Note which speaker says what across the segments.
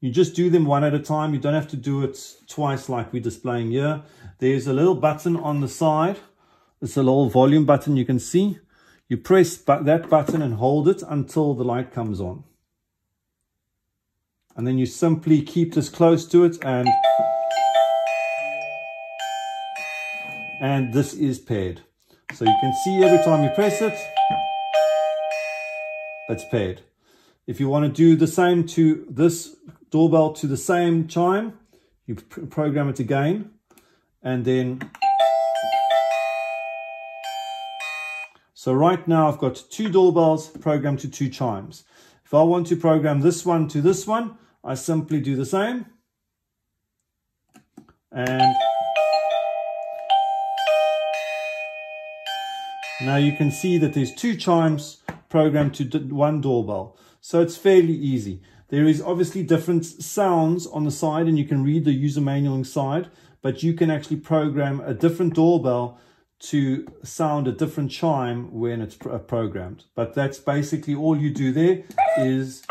Speaker 1: You just do them one at a time. You don't have to do it twice like we're displaying here. There's a little button on the side. It's a little volume button you can see. You press that button and hold it until the light comes on. And then you simply keep this close to it and this is paired. So you can see every time you press it, it's paired. If you want to do the same to this doorbell to the same chime, you program it again, and then so right now I've got 2 doorbells programmed to 2 chimes. If I want to program this one to this one, I simply do the same, and now you can see that there's 2 chimes programmed to 1 doorbell. So it's fairly easy. There is obviously different sounds on the side, and you can read the user manual inside, but you can actually program a different doorbell to sound a different chime when it's programmed. But that's basically all you do there is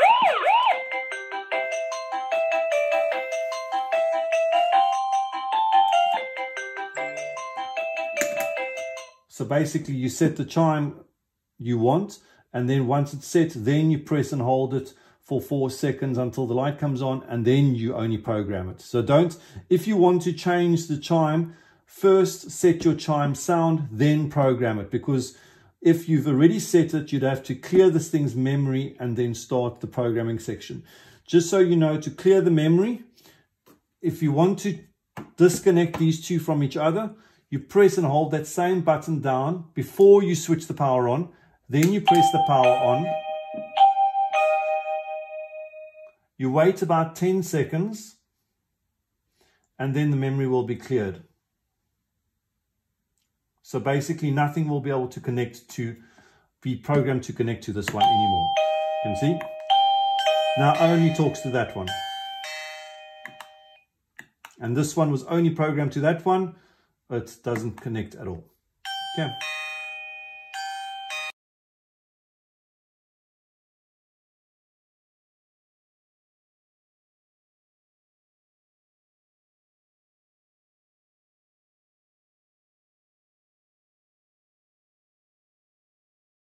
Speaker 1: so basically you set the chime you want, and then once it's set, then you press and hold it for 4 seconds until the light comes on, and then you only program it. So if you want to change the chime, first set your chime sound, then program it, because if you've already set it, you'd have to clear this thing's memory and then start the programming section. Just so you know, to clear the memory, if you want to disconnect these 2 from each other, you press and hold that same button down before you switch the power on. Then you press the power on. You wait about 10 seconds, and then the memory will be cleared. So basically nothing will be able to be programmed to connect to this one anymore. You can see? Now only talks to that one. And this one was only programmed to that one. It doesn't connect at all. Okay.